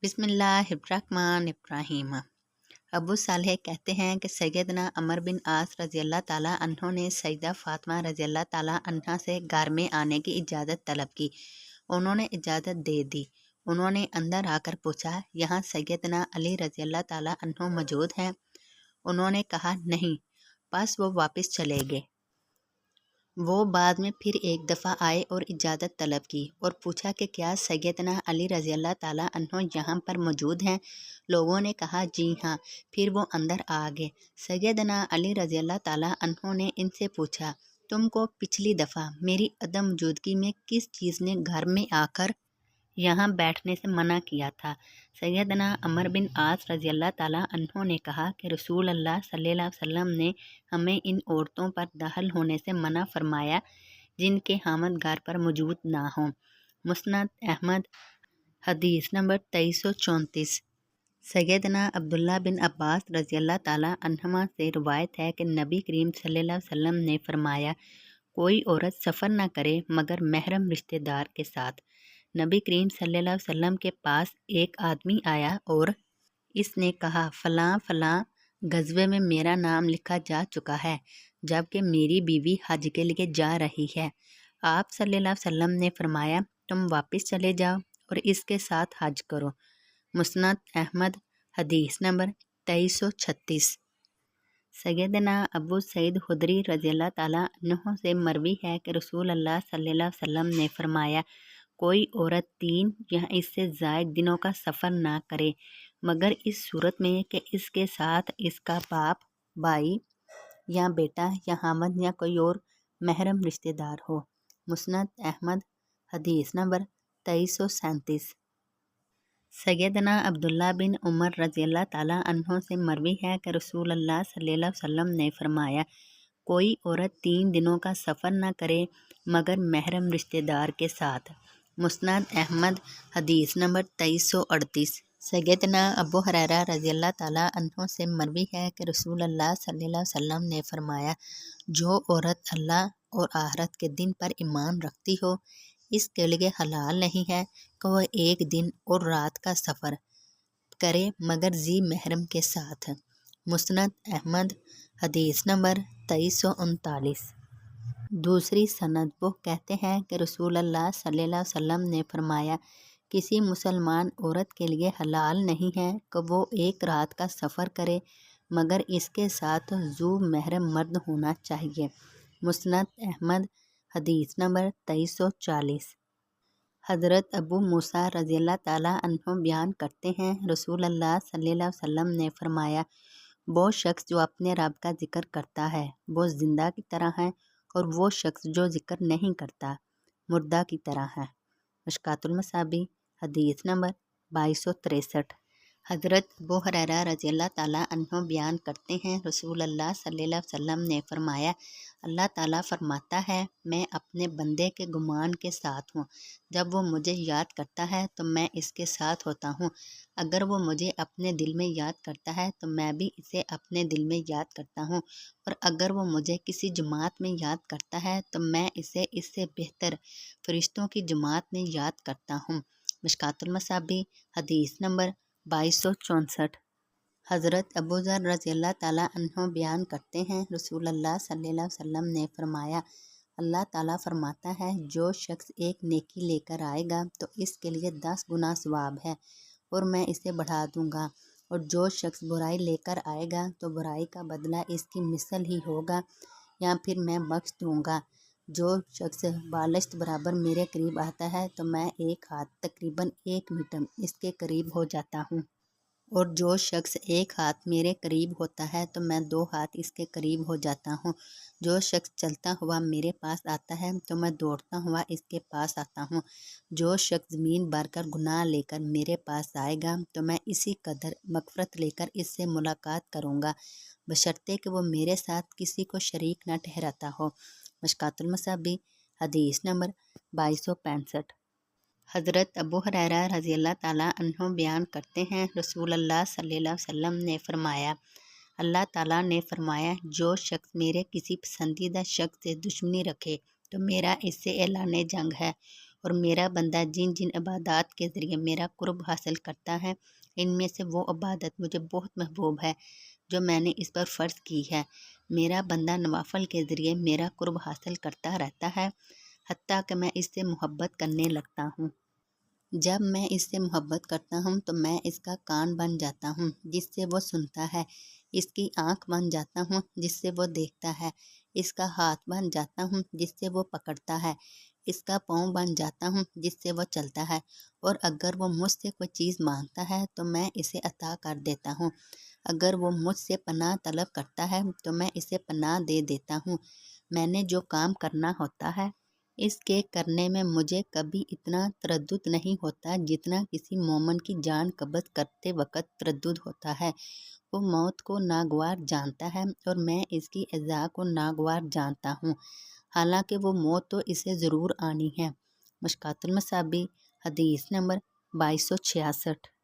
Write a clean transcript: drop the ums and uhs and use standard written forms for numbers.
بسم اللہ الرحمن الرحیم۔ ابو صالح کہتے ہیں کہ سیدنا عمر بن عاص رضی اللہ تعالیٰ عنہ نے سیدہ فاطمہ رضی اللہ تعالیٰ عنہ سے گھر میں آنے کی اجازت طلب کی۔ انہوں نے اجازت دے دی۔ انہوں نے اندر آ کر پوچھا، یہاں سیدنا علی رضی اللہ تعالیٰ عنہ موجود ہیں؟ انہوں نے کہا نہیں، بس وہ واپس چلے گئے۔ وہ بعد میں پھر ایک دفعہ آئے اور اجازت طلب کی اور پوچھا کہ کیا سیدنا علی رضی اللہ تعالیٰ عنہ یہاں پر موجود ہیں؟ لوگوں نے کہا جی ہاں۔ پھر وہ اندر آ گئے۔ سیدنا علی رضی اللہ تعالیٰ عنہ نے ان سے پوچھا، تم کو پچھلی دفعہ میری عدم موجودگی میں کس چیز نے گھر میں آ کر یہاں بیٹھنے سے منع کیا تھا؟ سیدنا عمر بن عاص رضی اللہ تعالیٰ عنہ نے کہا کہ رسول اللہ صلی اللہ علیہ وسلم نے ہمیں ان عورتوں پر داخل ہونے سے منع فرمایا جن کے حامد گھر پر موجود نہ ہوں۔ مسند احمد حدیث نمبر 2334۔ سیدنا عبداللہ بن عباس رضی اللہ تعالیٰ عنہما سے روایت ہے کہ نبی کریم صلی اللہ علیہ وسلم نے فرمایا، کوئی عورت سفر نہ کرے مگر محرم رشتہ دار کے ساتھ۔ نبی کریم صلی اللہ علیہ وسلم کے پاس ایک آدمی آیا اور اس نے کہا، فلاں فلاں غزوے میں میرا نام لکھا جا چکا ہے جبکہ میری بیوی حج کے لیے جا رہی ہے۔ آپ صلی اللہ علیہ وسلم نے فرمایا، تم واپس چلے جاؤ اور اس کے ساتھ حج کرو۔ مسند احمد حدیث نمبر 2336۔ سیدنا ابو سعید خدری رضی اللہ تعالیٰ عنہ سے مروی ہے کہ رسول اللہ صلی اللہ علیہ وسلم نے فرمایا، کوئی عورت 3 یا اس سے زائد دنوں کا سفر نہ کرے مگر اس صورت میں کہ اس کے ساتھ اس کا باپ، بھائی یا بیٹا یا حامد یا کوئی اور محرم رشتہ دار ہو۔ مسند احمد حدیث نمبر 2337۔ سیدنا عبداللہ بن عمر رضی اللہ تعالیٰ عنہ سے مروی ہے کہ رسول اللہ صلی اللہ علیہ وسلم نے فرمایا، کوئی عورت 3 دنوں کا سفر نہ کرے مگر محرم رشتہ دار کے ساتھ۔ مسند احمد حدیث نمبر 2338۔ سیدنا ابو ہریرہ رضی اللہ تعالیٰ عنہ سے مروی ہے کہ رسول اللہ صلی اللہ علیہ وسلم نے فرمایا، جو عورت اللہ اور آخرت کے دن پر ایمان رکھتی ہو، اس کے لیے حلال نہیں ہے کہ وہ ایک دن اور رات کا سفر کرے مگر ذی محرم کے ساتھ۔ مسند احمد حدیث نمبر 2339۔ دوسری سند وہ کہتے ہیں کہ رسول اللہ صلی اللہ علیہ وسلم نے فرمایا، کسی مسلمان عورت کے لیے حلال نہیں ہے کہ وہ ایک رات کا سفر کرے مگر اس کے ساتھ ذو محرم مرد ہونا چاہیے۔ مسند احمد حدیث نمبر 2340۔ حضرت ابو موسیٰ رضی اللہ تعالیٰ عنہ بیان کرتے ہیں، رسول اللہ صلی اللہ علیہ وسلم نے فرمایا، وہ شخص جو اپنے رب کا ذکر کرتا ہے وہ زندہ کی طرح ہے اور وہ شخص جو ذکر نہیں کرتا مردہ کی طرح ہے۔ مشکوٰۃ المصابیح حدیث نمبر 2263۔ حضرت ابو ہریرہ رضی اللہ تعالیٰ عنہ بیان کرتے ہیں، رسول اللہ صلی اللہ علیہ وسلم نے فرمایا، اللہ تعالیٰ فرماتا ہے، میں اپنے بندے کے گمان کے ساتھ ہوں، جب وہ مجھے یاد کرتا ہے تو میں اس کے ساتھ ہوتا ہوں، اگر وہ مجھے اپنے دل میں یاد کرتا ہے تو میں بھی اسے اپنے دل میں یاد کرتا ہوں، اور اگر وہ مجھے کسی جماعت میں یاد کرتا ہے تو میں اسے اس سے بہتر فرشتوں کی جماعت میں یاد کرتا ہوں۔ مشکوٰۃ المصابیح حدیث نمبر 2264۔ حضرت ابو ذر رضی اللہ تعالیٰ عنہ بیان کرتے ہیں، رسول اللہ صلی اللہ علیہ وسلم نے فرمایا، اللہ تعالیٰ فرماتا ہے، جو شخص ایک نیکی لے کر آئے گا تو اس کے لیے 10 گنا ثواب ہے اور میں اسے بڑھا دوں گا، اور جو شخص برائی لے کر آئے گا تو برائی کا بدلہ اس کی مثل ہی ہوگا یا پھر میں بخش دوں گا۔ جو شخص بالشت برابر میرے قریب آتا ہے تو میں ایک ہاتھ تقریباً 1 میٹر اس کے قریب ہو جاتا ہوں، اور جو شخص ایک ہاتھ میرے قریب ہوتا ہے تو میں 2 ہاتھ اس کے قریب ہو جاتا ہوں۔ جو شخص چلتا ہوا میرے پاس آتا ہے تو میں دوڑتا ہوا اس کے پاس آتا ہوں۔ جو شخص زمین بھر کر گناہ لے کر میرے پاس آئے گا تو میں اسی قدر مغفرت لے کر اس سے ملاقات کروں گا، بشرطے کہ وہ میرے ساتھ کسی کو شریک نہ ٹھہراتا ہو۔ مشکوٰۃ المصابیح حدیث نمبر 2265۔ حضرت ابو ہریرہ رضی اللہ تعالیٰ عنہ بیان کرتے ہیں، رسول اللہ صلی اللہ علیہ وسلم نے فرمایا، اللہ تعالیٰ نے فرمایا، جو شخص میرے کسی پسندیدہ شخص سے دشمنی رکھے تو میرا اس سے اعلان جنگ ہے، اور میرا بندہ جن جن عبادات کے ذریعے میرا قرب حاصل کرتا ہے، ان میں سے وہ عبادت مجھے بہت محبوب ہے جو میں نے اس پر فرض کی ہے۔ میرا بندہ نوافل کے ذریعے میرا قرب حاصل کرتا رہتا ہے، حتیٰ کہ میں اس سے محبت کرنے لگتا ہوں۔ جب میں اس سے محبت کرتا ہوں تو میں اس کا کان بن جاتا ہوں جس سے وہ سنتا ہے، اس کی آنکھ بن جاتا ہوں جس سے وہ دیکھتا ہے، اس کا ہاتھ بن جاتا ہوں جس سے وہ پکڑتا ہے، اس کا پاؤں بن جاتا ہوں جس سے وہ چلتا ہے، اور اگر وہ مجھ سے کوئی چیز مانگتا ہے تو میں اسے عطا کر دیتا ہوں۔ اگر وہ مجھ سے پناہ طلب کرتا ہے تو میں اسے پناہ دے دیتا ہوں۔ میں نے جو کام کرنا ہوتا ہے اس کے کرنے میں مجھے کبھی اتنا تردد نہیں ہوتا جتنا کسی مومن کی جان قبض کرتے وقت تردد ہوتا ہے۔ وہ موت کو ناگوار جانتا ہے اور میں اس کی اذا کو ناگوار جانتا ہوں، حالانکہ وہ موت تو اسے ضرور آنی ہے۔ مشکوٰۃ المصابیح، حدیث نمبر 2266۔